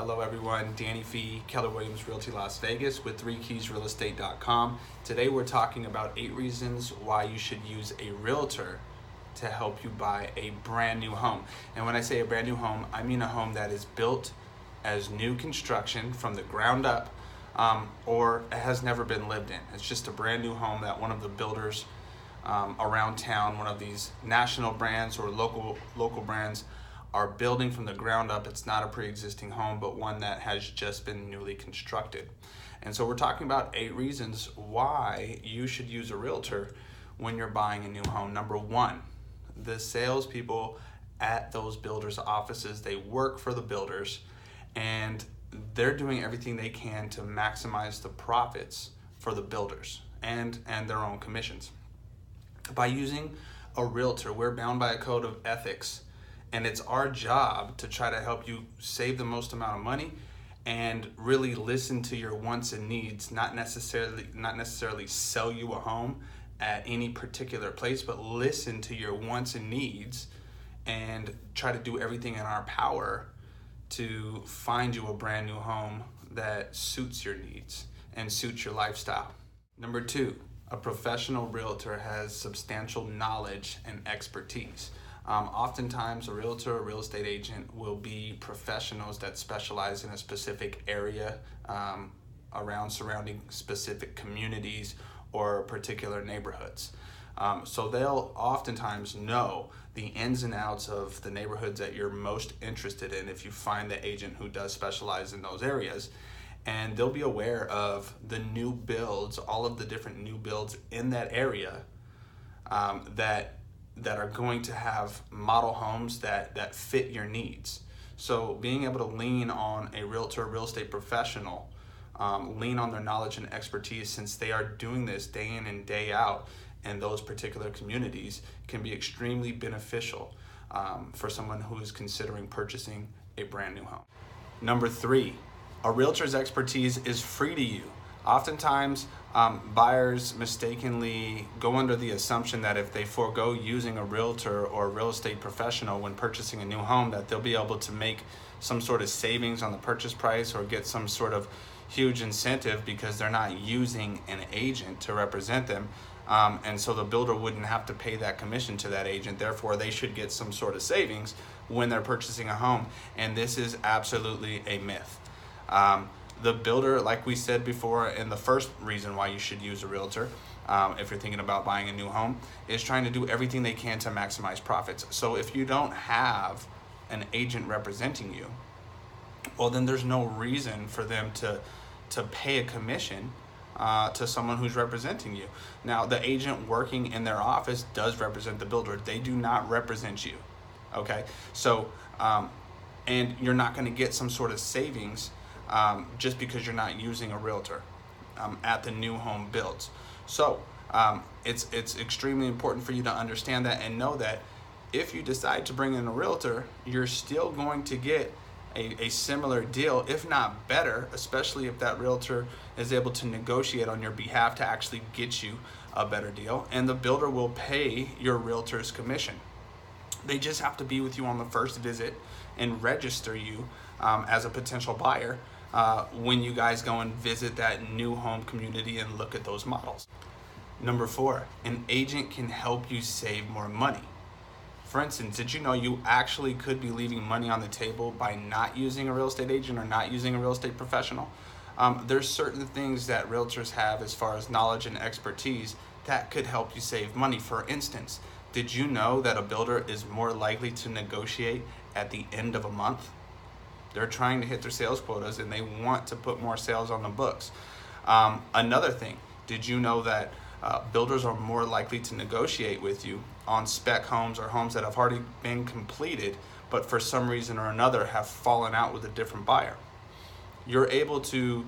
Hello everyone, Danny Phee, Keller Williams Realty Las Vegas with 3keysrealestate.com. Today we're talking about 8 reasons why you should use a realtor to help you buy a brand new home. And when I say a brand new home, I mean a home that is built as new construction from the ground up, or it has never been lived in. It's just a brand new home that one of the builders around town, one of these national brands or local brands, are building from the ground up. It's not a pre-existing home, but one that has just been newly constructed. And so we're talking about 8 reasons why you should use a realtor when you're buying a new home. Number 1, the salespeople at those builders' offices, they work for the builders and they're doing everything they can to maximize the profits for the builders and their own commissions. By using a realtor, we're bound by a code of ethics. And it's our job to try to help you save the most amount of money and really listen to your wants and needs, not necessarily sell you a home at any particular place, but listen to your wants and needs and try to do everything in our power to find you a brand new home that suits your needs and suits your lifestyle. Number 2, a professional realtor has substantial knowledge and expertise. Oftentimes a realtor or real estate agent will be professionals that specialize in a specific area around surrounding specific communities or particular neighborhoods. So they'll oftentimes know the ins and outs of the neighborhoods that you're most interested in if you find the agent who does specialize in those areas. And they'll be aware of the new builds, all of the different new builds in that area that are going to have model homes that fit your needs. So being able to lean on a realtor, real estate professional, lean on their knowledge and expertise, since they are doing this day in and day out in those particular communities, can be extremely beneficial for someone who is considering purchasing a brand new home. Number 3, a realtor's expertise is free to you. Oftentimes, buyers mistakenly go under the assumption that if they forego using a realtor or a real estate professional when purchasing a new home, that they'll be able to make some sort of savings on the purchase price or get some sort of huge incentive because they're not using an agent to represent them. And so the builder wouldn't have to pay that commission to that agent. Therefore, they should get some sort of savings when they're purchasing a home. And this is absolutely a myth. The builder, like we said before in the first reason why you should use a realtor, if you're thinking about buying a new home, is trying to do everything they can to maximize profits. So if you don't have an agent representing you, well, then there's no reason for them to pay a commission to someone who's representing you. Now, the agent working in their office does represent the builder. They do not represent you, okay? So, and you're not going to get some sort of savings just because you're not using a realtor at the new home builds. So it's extremely important for you to understand that and know that if you decide to bring in a realtor, you're still going to get a similar deal, if not better, especially if that realtor is able to negotiate on your behalf to actually get you a better deal, and the builder will pay your realtor's commission. They just have to be with you on the first visit and register you as a potential buyer when you guys go and visit that new home community and look at those models. Number 4, an agent can help you save more money. For instance, did you know you actually could be leaving money on the table by not using a real estate agent or not using a real estate professional? There's certain things that realtors have as far as knowledge and expertise that could help you save money. For instance, did you know that a builder is more likely to negotiate at the end of a month? They're trying to hit their sales quotas and they want to put more sales on the books. Another thing, did you know that builders are more likely to negotiate with you on spec homes or homes that have already been completed, but for some reason or another have fallen out with a different buyer? You're able to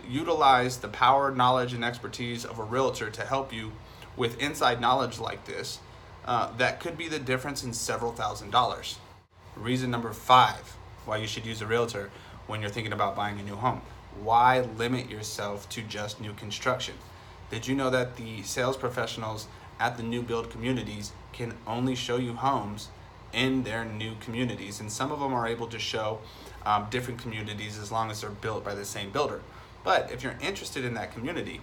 utilize the power, knowledge, and expertise of a realtor to help you with inside knowledge like this that could be the difference in several $1,000s. Reason number 5 why you should use a realtor when you're thinking about buying a new home. Why limit yourself to just new construction? Did you know that the sales professionals at the new build communities can only show you homes in their new communities. And some of them are able to show different communities as long as they're built by the same builder. But if you're interested in that community,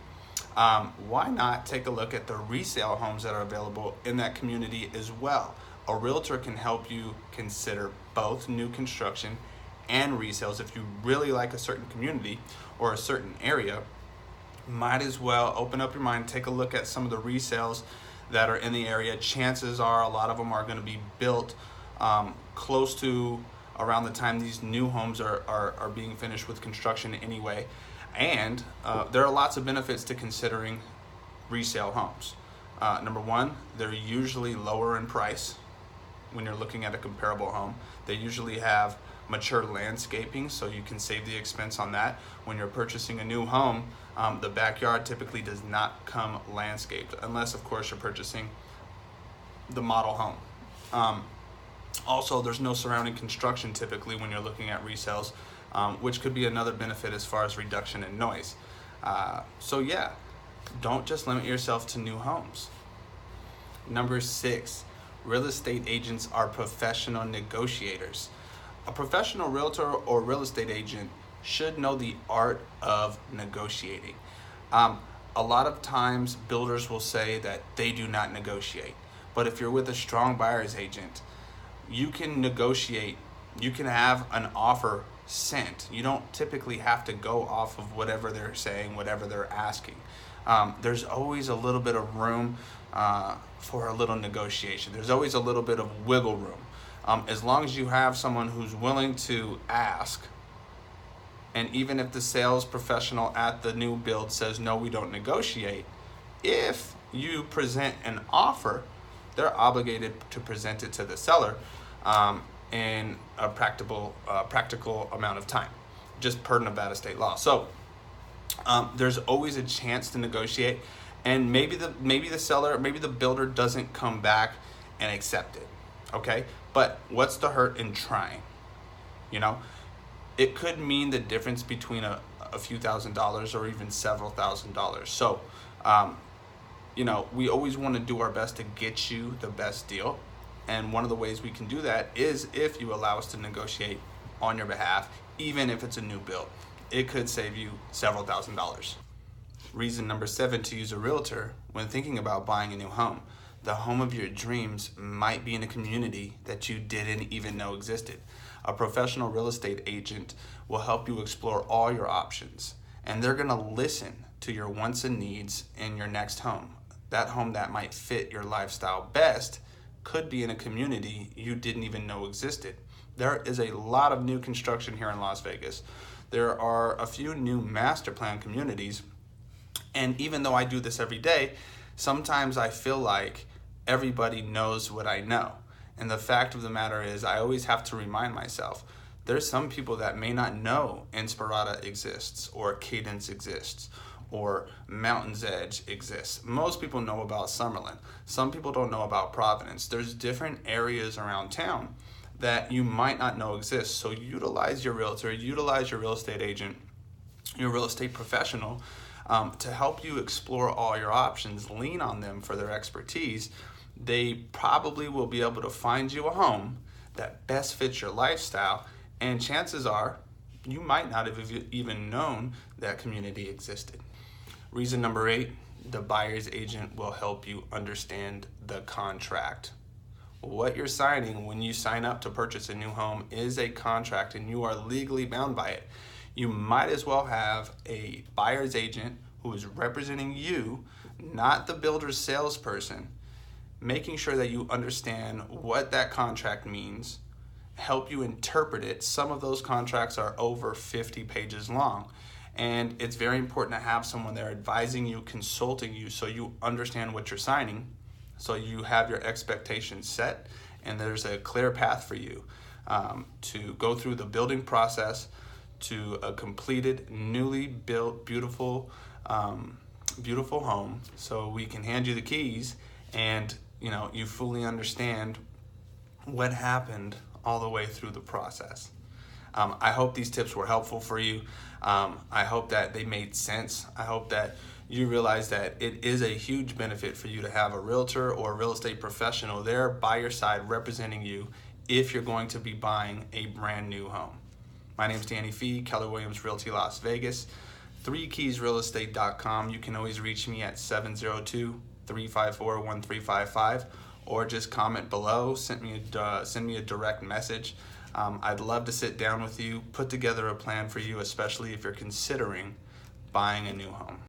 why not take a look at the resale homes that are available in that community as well? A realtor can help you consider both new construction and resales. If you really like a certain community or a certain area, might as well open up your mind, take a look at some of the resales that are in the area. Chances are a lot of them are going to be built close to around the time these new homes are being finished with construction anyway. And there are lots of benefits to considering resale homes. Number one, they're usually lower in price when you're looking at a comparable home. They usually have mature landscaping, so you can save the expense on that. When you're purchasing a new home, the backyard typically does not come landscaped, unless of course you're purchasing the model home. Also, there's no surrounding construction typically when you're looking at resales, which could be another benefit as far as reduction in noise. So yeah, don't just limit yourself to new homes. Number 6, real estate agents are professional negotiators. A professional realtor or real estate agent should know the art of negotiating. A lot of times builders will say that they do not negotiate, but if you're with a strong buyer's agent, you can negotiate. You can have an offer sent. You don't typically have to go off of whatever they're saying, whatever they're asking. There's always a little bit of room for a little negotiation. There's always a little bit of wiggle room. As long as you have someone who's willing to ask, and even if the sales professional at the new build says, no, we don't negotiate, if you present an offer, they're obligated to present it to the seller in a practical amount of time, just per Nevada state law. So there's always a chance to negotiate, and maybe the seller, maybe the builder doesn't come back and accept it. Okay, but what's the hurt in trying? You know, it could mean the difference between a few $1,000s or even several $1,000s. So, you know, we always want to do our best to get you the best deal. And one of the ways we can do that is if you allow us to negotiate on your behalf, even if it's a new build. It could save you several $1,000s. Reason number 7 to use a realtor when thinking about buying a new home. The home of your dreams might be in a community that you didn't even know existed. A professional real estate agent will help you explore all your options, and they're going to listen to your wants and needs in your next home. That home that might fit your lifestyle best could be in a community you didn't even know existed. There is a lot of new construction here in Las Vegas. There are a few new master plan communities, and even though I do this every day, sometimes I feel like everybody knows what I know. And the fact of the matter is, I always have to remind myself, there's some people that may not know Inspirada exists, or Cadence exists, or Mountain's Edge exists. Most people know about Summerlin. Some people don't know about Providence. There's different areas around town that you might not know exist. So utilize your realtor, utilize your real estate agent, your real estate professional to help you explore all your options. Lean on them for their expertise. They probably will be able to find you a home that best fits your lifestyle, and chances are you might not have even known that community existed. Reason number 8, the buyer's agent will help you understand the contract. What you're signing when you sign up to purchase a new home is a contract, and you are legally bound by it. You might as well have a buyer's agent who is representing you, not the builder's salesperson, making sure that you understand what that contract means, help you interpret it. Some of those contracts are over 50 pages long, and it's very important to have someone there advising you, consulting you, so you understand what you're signing, so you have your expectations set, and there's a clear path for you to go through the building process to a completed, newly built, beautiful home, so we can hand you the keys and you fully understand what happened all the way through the process. I hope these tips were helpful for you. I hope that they made sense. I hope that you realize that it is a huge benefit for you to have a realtor or a real estate professional there by your side representing you if you're going to be buying a brand new home. My name is Danny Phee, Keller Williams Realty Las Vegas, 3keysrealestate.com. You can always reach me at 702-354-1355 or just comment below, send me a direct message. I'd love to sit down with you, put together a plan for you, especially if you're considering buying a new home.